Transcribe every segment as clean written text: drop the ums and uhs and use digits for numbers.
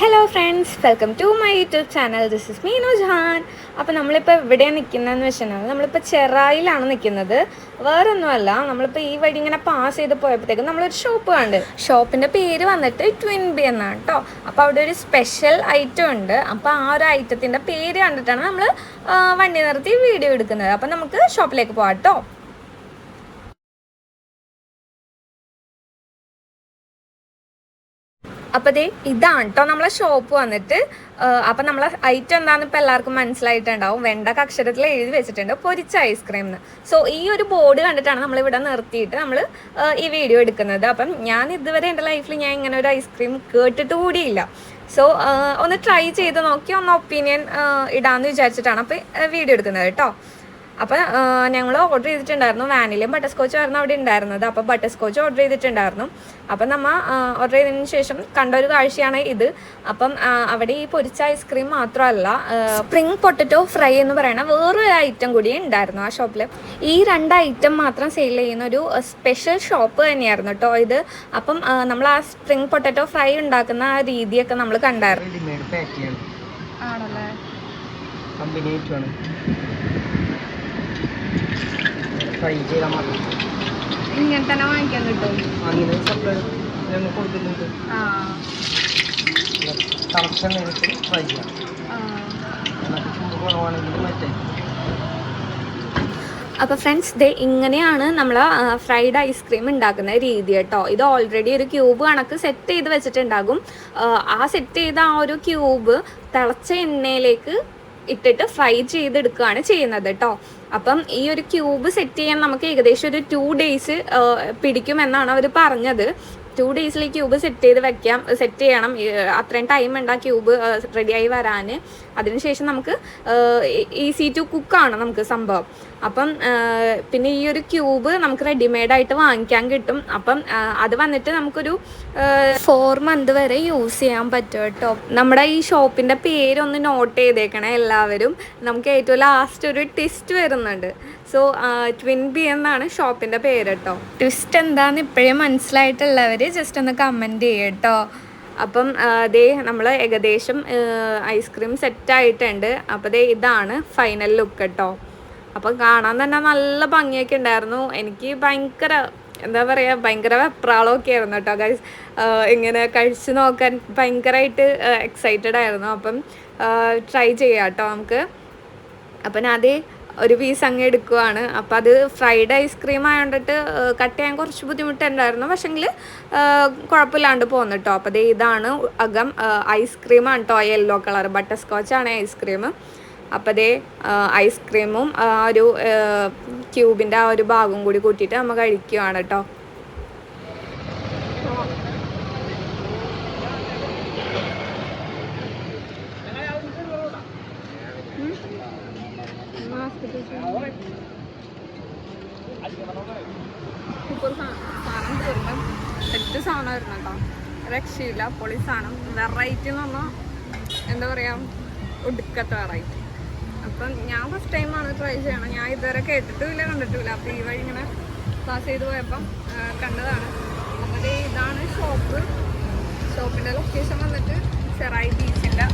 Hello friends, welcome to my YouTube channel. This is Meenu Jahan. അപ്പോൾ നമ്മളിപ്പോൾ എവിടെയാണ് നിൽക്കുന്നതെന്ന് വെച്ചാൽ നമ്മളിപ്പോൾ ചെറായിലാണ് നിൽക്കുന്നത്. വേറൊന്നുമല്ല, നമ്മളിപ്പോൾ ഈ വഴി ഇങ്ങനെ പാസ് ചെയ്ത് പോയപ്പോഴത്തേക്കും നമ്മളൊരു ഷോപ്പ് കണ്ട്. ഷോപ്പിൻ്റെ പേര് വന്നിട്ട് ട്വിൻ ബി എന്നാണ് കേട്ടോ. അപ്പോൾ അവിടെ ഒരു സ്പെഷ്യൽ ഐറ്റം ഉണ്ട്. അപ്പോൾ ആ ഒരു ഐറ്റത്തിൻ്റെ പേര് കണ്ടിട്ടാണ് നമ്മൾ വണ്ടി നിർത്തി വീഡിയോ എടുക്കുന്നത്. അപ്പോൾ നമുക്ക് ഷോപ്പിലേക്ക് പോകാം കേട്ടോ. അപ്പോൾ ദേ ഇതാണ് കേട്ടോ നമ്മളെ ഷോപ്പ് വന്നിട്ട്. അപ്പം നമ്മളെ ഐറ്റം എന്താണെന്ന് ഇപ്പോൾ എല്ലാവർക്കും മനസ്സിലായിട്ടുണ്ടാവും. വെണ്ടക്ക അക്ഷരത്തിൽ എഴുതി വെച്ചിട്ടുണ്ട് പൊരിച്ച ഐസ്ക്രീം എന്ന്. സോ ഈ ഒരു ബോർഡ് കണ്ടിട്ടാണ് നമ്മളിവിടെ നിർത്തിയിട്ട് നമ്മൾ ഈ വീഡിയോ എടുക്കുന്നത്. അപ്പം ഞാൻ ഇതുവരെ എൻ്റെ ലൈഫിൽ ഞാൻ ഇങ്ങനെ ഒരു ഐസ്ക്രീം കേട്ടിട്ട് കൂടിയില്ല. സോ ഒന്ന് ട്രൈ ചെയ്ത് നോക്കി ഒന്ന് ഒപ്പീനിയൻ ഇടാമെന്ന് വിചാരിച്ചിട്ടാണ് അപ്പോൾ വീഡിയോ എടുക്കുന്നത് കേട്ടോ. അപ്പോൾ ഞങ്ങൾ ഓർഡർ ചെയ്തിട്ടുണ്ടായിരുന്നു. വാനിലയും ബട്ടർ സ്കോച്ചും ആയിരുന്നു അവിടെ ഉണ്ടായിരുന്നത്. അപ്പോൾ ബട്ടർ സ്കോച്ച് ഓർഡർ ചെയ്തിട്ടുണ്ടായിരുന്നു. അപ്പം നമ്മൾ ഓർഡർ ചെയ്തതിന് ശേഷം കണ്ട ഒരു കാഴ്ചയാണ് ഇത്. അപ്പം അവിടെ ഈ പൊരിച്ച ഐസ്ക്രീം മാത്രമല്ല, സ്പ്രിംഗ് പൊട്ടറ്റോ ഫ്രൈ എന്ന് പറയുന്ന വേറൊരു ഐറ്റം കൂടി ഉണ്ടായിരുന്നു ആ ഷോപ്പിൽ. ഈ 2 ഐറ്റം മാത്രം സെയിൽ ചെയ്യുന്ന ഒരു സ്പെഷ്യൽ ഷോപ്പ് തന്നെയായിരുന്നു കേട്ടോ ഇത്. അപ്പം നമ്മൾ ആ സ്പ്രിംഗ് പൊട്ടറ്റോ ഫ്രൈ ഉണ്ടാക്കുന്ന ആ രീതിയൊക്കെ നമ്മൾ കണ്ടായിരുന്നു. ആണല്ലേ, ഇങ്ങനെ തന്നെ വാങ്ങിക്കാൻ കിട്ടും. അപ്പോൾ ഫ്രണ്ട്സ്, ദേ ഇങ്ങനെയാണ് നമ്മൾ ഫ്രൈഡ് ഐസ്ക്രീം ഉണ്ടാക്കുന്ന രീതി കേട്ടോ. ഇത് ഓൾറെഡി ഒരു ക്യൂബ് കണക്ക് സെറ്റ് ചെയ്ത് വെച്ചിട്ടുണ്ടാകും. ആ സെറ്റ് ചെയ്ത ആ ഒരു ക്യൂബ് തിളച്ച എണ്ണയിലേക്ക് ഇട്ടിട്ട് ഫ്രൈ ചെയ്തെടുക്കുകയാണ് ചെയ്യുന്നത് കേട്ടോ. അപ്പം ഈ ഒരു ക്യൂബ് സെറ്റ് ചെയ്യാൻ നമുക്ക് ഏകദേശം ഒരു 2 days പിടിക്കുമെന്നാണ് അവർ പറഞ്ഞത്. 2 days ഈ ക്യൂബ് സെറ്റ് ചെയ്യണം. അത്രയും ടൈം ഉണ്ട് ആ ക്യൂബ് റെഡിയായി വരാൻ. അതിനുശേഷം നമുക്ക് ഈസി ടു കുക്കാണ് നമുക്ക് സംഭവം. അപ്പം പിന്നെ ഈ ഒരു ക്യൂബ് നമുക്ക് റെഡിമെയ്ഡായിട്ട് വാങ്ങിക്കാൻ കിട്ടും. അപ്പം അത് വന്നിട്ട് നമുക്കൊരു 4 months വരെ യൂസ് ചെയ്യാൻ പറ്റും കേട്ടോ. നമ്മുടെ ഈ ഷോപ്പിൻ്റെ പേരൊന്ന് നോട്ട് ചെയ്തേക്കണേ എല്ലാവരും. നമുക്ക് ഏറ്റവും ലാസ്റ്റ് ഒരു ട്വിസ്റ്റ് വരുന്നുണ്ട്. സോ ട്വിൻ ബി എന്നാണ് ഷോപ്പിൻ്റെ പേര് കേട്ടോ. ട്വിസ്റ്റ് എന്താണെന്ന് ഇപ്പോഴേ മനസ്സിലായിട്ടുള്ളവർ ജസ്റ്റ് ഒന്ന് കമൻറ്റ് ചെയ്യുക കേട്ടോ. അപ്പം ദേ നമ്മൾ ഏകദേശം ഐസ്ക്രീം സെറ്റായിട്ടുണ്ട്. അപ്പോൾ ദേ ഇതാണ് ഫൈനൽ ലുക്ക് കേട്ടോ. അപ്പം കാണാൻ തന്നെ നല്ല ഭംഗിയൊക്കെ ഉണ്ടായിരുന്നു. എനിക്ക് എന്താ പറയുക, ഭയങ്കര വെപ്രാളമൊക്കെ ആയിരുന്നു കേട്ടോ ഗൈസ്. ഇങ്ങനെ കഴിച്ച് നോക്കാൻ ഭയങ്കരമായിട്ട് എക്സൈറ്റഡ് ആയിരുന്നു. അപ്പം ട്രൈ ചെയ്യാം കേട്ടോ നമുക്ക്. അപ്പം ഞാൻ അതേ ഒരു പീസ് അങ്ങ് എടുക്കുവാണ്. അപ്പോൾ അത് ഫ്രൈഡ് ഐസ്ക്രീം ആയതുകൊണ്ടിട്ട് കട്ട് ചെയ്യാൻ കുറച്ച് ബുദ്ധിമുട്ടുണ്ടായിരുന്നു. പക്ഷേങ്കിൽ കുഴപ്പമില്ലാണ്ട് പോകുന്നു കേട്ടോ. അപ്പോൾ ഇതാണ് അകം ഐസ്ക്രീമാണ് കേട്ടോ. യെല്ലോ കളർ ബട്ടർ സ്കോച്ചാണ് ഐസ്ക്രീം. അപ്പോൾ ഐസ്ക്രീമും ഒരു ക്യൂബിൻ്റെ ആ ഒരു ഭാഗം കൂടി കൂട്ടിയിട്ട് നമ്മൾ കഴിക്കുകയാണ് കേട്ടോ. സൂപ്പർ സാധനം തീർന്നു. സെറ്റ് സാധനമായിരുന്നു കേട്ടോ. രക്ഷയില്ല, പൊളി സാധനം. വെറൈറ്റി എന്ന് പറഞ്ഞാൽ എന്താ പറയുക, ഒടുക്കത്തെ വെറൈറ്റി. അപ്പം ഞാൻ ഫസ്റ്റ് ടൈമാണ് ട്രൈ ചെയ്യണം. ഞാൻ ഇതുവരെ കേട്ടിട്ടുമില്ല കണ്ടിട്ടുമില്ല. അപ്പോൾ ഈ വഴി ഇങ്ങനെ പാസ് ചെയ്ത് പോയപ്പം കണ്ടതാണ്. അപ്പോൾ ഇതാണ് ഷോപ്പ്. ഷോപ്പിൻ്റെ ലൊക്കേഷൻ വന്നിട്ട് ചെറായി ബീച്ചിൻ്റെ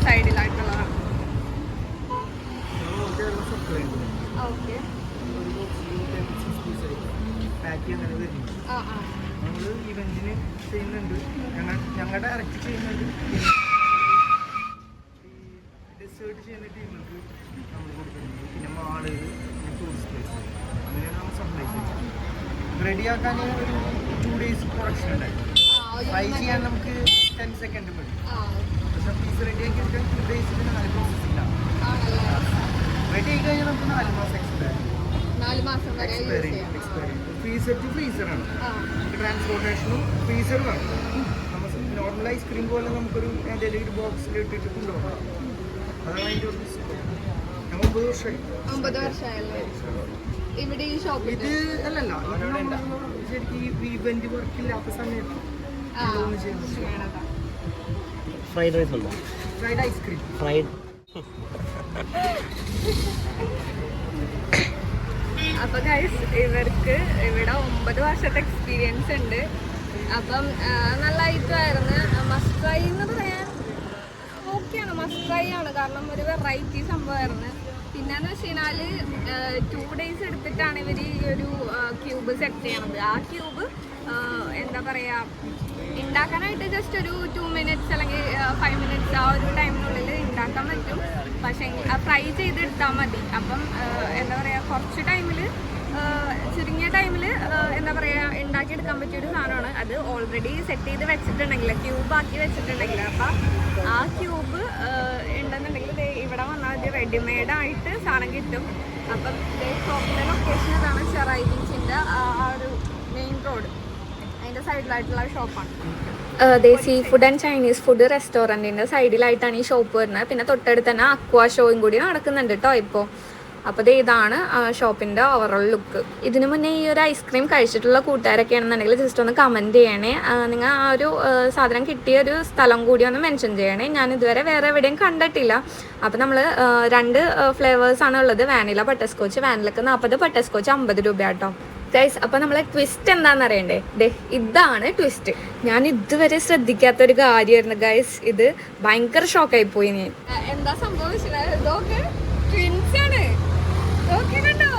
സൈഡിലായിട്ടുള്ളതാണ്. ഓക്കെ, ഇവന്റിന് ചെയ്യുന്നുണ്ട്, ഞങ്ങൾ ഡയറക്റ്റ് ചെയ്യുന്നുണ്ട്. ഡെസേർട്ട് ചെയ്യുന്ന ടീമുകൾക്ക് നമ്മൾ കൊടുക്കുന്നുണ്ട്. പിന്നെ മാളുകൾ, ടൂറിസ്റ്റ് പ്ലേസ്, അങ്ങനെയാണ് നമ്മൾ സപ്ലൈ ചെയ്യുന്നത്. റെഡിയാക്കാൻ ഒരു 2 days പ്രൊഡക്ഷൻ ഉണ്ടായിരുന്നു. ഫ്രൈ ചെയ്യാൻ നമുക്ക് 10 seconds മതി. പക്ഷെ പീസ് റെഡിയാക്കി എടുക്കാൻ 2 days 4 പ്രോസസ്സിംഗാണ്. റെഡി ആയി കഴിഞ്ഞാൽ നമുക്ക് 4 മാസം എക്സ്പയറി. Freezer to ഫ്രീസറാണ്. നമുക്ക് ട്രാൻസ്പോർട്ടേഷനും ഫ്രീസറുമാണ്. നമ്മൾ നോർമൽ ഐസ്ക്രീം പോലെ നമുക്കൊരു ഏതെങ്കിലും ഒരു ബോക്സിൽ ഇട്ടിട്ട് കൊണ്ടുപോകാം. അതാണ് അതിൻ്റെ ഒരു ഞങ്ങൾ 9 വർഷമായി. 9 വർഷമായല്ലേ ഇവിടെ ഈ ഷോപ്പ്? ഇത് അല്ലല്ല, ശരിക്കും ഈ ഇവന്റ് വർക്കില്ലാത്ത സമയത്ത് ഫ്രൈഡ് റൈസ് ഉണ്ടോ? Fried ice cream, fried. അപ്പോൾ ഗൈസ്, ഇവർക്ക് ഇവിടെ 9 വർഷത്തെ എക്സ്പീരിയൻസ് ഉണ്ട്. അപ്പം നല്ല ഐറ്റമായിരുന്നു. മസ്റ്റ് ട്രൈ എന്ന് പറയാൻ ഓക്കെയാണ്, മസ്റ്റ് ട്രൈ ആണ്. കാരണം ഒരു വെറൈറ്റി സംഭവമായിരുന്നു. പിന്നെന്ന് വെച്ച് കഴിഞ്ഞാൽ 2 days എടുത്തിട്ടാണ് ഇവർ ഈ ഒരു ക്യൂബ് സെറ്റ് ചെയ്യണത്. ആ ക്യൂബ് എന്താ പറയുക, ഉണ്ടാക്കാനായിട്ട് ജസ്റ്റ് ഒരു 2 minutes അല്ലെങ്കിൽ 5 minutes ആ ഒരു ടൈമിനുള്ളിൽ ഉണ്ടാക്കാൻ പറ്റും. പക്ഷേ ഫ്രൈ ചെയ്തെടുത്താൽ മതി. അപ്പം എന്താ പറയുക, കുറച്ച് ടൈമിൽ, ചുരുങ്ങിയ ടൈമിൽ എന്താ പറയുക, ഉണ്ടാക്കിയെടുക്കാൻ പറ്റിയൊരു സാധനമാണ്. അത് ഓൾറെഡി സെറ്റ് ചെയ്ത് വെച്ചിട്ടുണ്ടെങ്കിൽ, ക്യൂബ് ആക്കി വെച്ചിട്ടുണ്ടെങ്കിൽ, അപ്പം ആ ക്യൂബ് ഉണ്ടെന്നുണ്ടെങ്കിൽ ഇവിടെ വന്നാൽ അത് റെഡിമെയ്ഡായിട്ട് സാധനം കിട്ടും. അപ്പം ഷോപ്പിൻ്റെ ലൊക്കേഷൻ ഇതാണ്, ചെറായി ബീച്ചിൻ്റെ ആ ഒരു മെയിൻ റോഡ്, അതിൻ്റെ സൈഡിലായിട്ടുള്ള ഷോപ്പാണ്. അതെ, seafood and Chinese food റെസ്റ്റോറൻറ്റിൻ്റെ സൈഡിലായിട്ടാണ് ഈ ഷോപ്പ് വരുന്നത്. പിന്നെ തൊട്ടടുത്ത് തന്നെ അക്വാ ഷോയും കൂടി നടക്കുന്നുണ്ട് കേട്ടോ ഇപ്പോൾ. അപ്പോൾ ഇതാണ് ഷോപ്പിൻ്റെ ഓവറോൾ ലുക്ക്. ഇതിനു മുന്നേ ഈ ഒരു ഐസ്ക്രീം കഴിച്ചിട്ടുള്ള കൂട്ടുകാരൊക്കെ ആണെന്നുണ്ടെങ്കിൽ ജസ്റ്റ് ഒന്ന് കമൻറ്റ് ചെയ്യണേ. നിങ്ങൾ ആ ഒരു സാധനം കിട്ടിയ ഒരു സ്ഥലം കൂടി ഒന്ന് മെൻഷൻ ചെയ്യണേ. ഞാൻ ഇതുവരെ വേറെ എവിടെയും കണ്ടിട്ടില്ല. അപ്പോൾ നമ്മൾ 2 ഫ്ലേവേഴ്സാണ് ഉള്ളത്, വാനില ബട്ടർസ്കോച്ച്. വാനിലക്ക് 40, ബട്ടർസ്കോച്ച് 50 രൂപ കേട്ടോ ഗൈസ്. അപ്പോൾ നമ്മളെ ട്വിസ്റ്റ് എന്താണെന്ന് അറിയണ്ടേ? ഇതാണ് ട്വിസ്റ്റ്. ഞാൻ ഇതുവരെ ശ്രദ്ധിക്കാത്തൊരു കാര്യമായിരുന്നു ഗൈസ്. ഇത് ഭയങ്കര ഷോക്കായി പോയി. ഞാൻ എന്താ സംഭവിച്ചത്? ട്വിൻസാണ്. കണ്ടോ,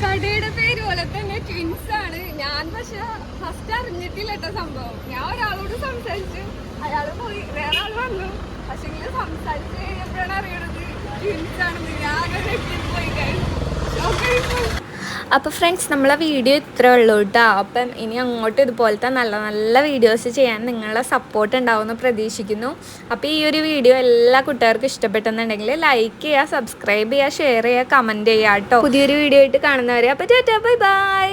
കടയുടെ പേര് പോലെ തന്നെ ട്വിൻസ് ആണ്. ഞാൻ പക്ഷെ ഫസ്റ്റ് അറിഞ്ഞിട്ടില്ല കേട്ടോ സംഭവം. ഞാൻ ഒരാളോട് സംസാരിച്ചു, അയാൾ പോയി, വേറെ ആൾ വന്നു. പക്ഷെ സംസാരിച്ച് കഴിഞ്ഞപ്പോഴാണ് അറിയണത് ട്വിൻസ് ആണെന്ന്. ഞാനൊരു പോയി. അപ്പോൾ ഫ്രണ്ട്സ്, നമ്മളെ വീഡിയോ ഇത്രേ ഉള്ളൂ കേട്ടോ. അപ്പം ഇനി അങ്ങോട്ട് ഇതുപോലത്തെ നല്ല നല്ല വീഡിയോസ് ചെയ്യാൻ നിങ്ങളുടെ സപ്പോർട്ട് ഉണ്ടാവുമെന്ന് പ്രതീക്ഷിക്കുന്നു. അപ്പോൾ ഈ ഒരു വീഡിയോ എല്ലാ കുട്ടികൾക്കും ഇഷ്ടപ്പെട്ടെന്നുണ്ടെങ്കിൽ ലൈക്ക് ചെയ്യുക, സബ്സ്ക്രൈബ് ചെയ്യുക, ഷെയർ ചെയ്യുക, കമൻറ്റ് ചെയ്യുക കേട്ടോ. പുതിയൊരു വീഡിയോ ആയിട്ട് കാണുന്നവരെ അപ്പോൾ ടാറ്റാ, ബൈ ബൈ.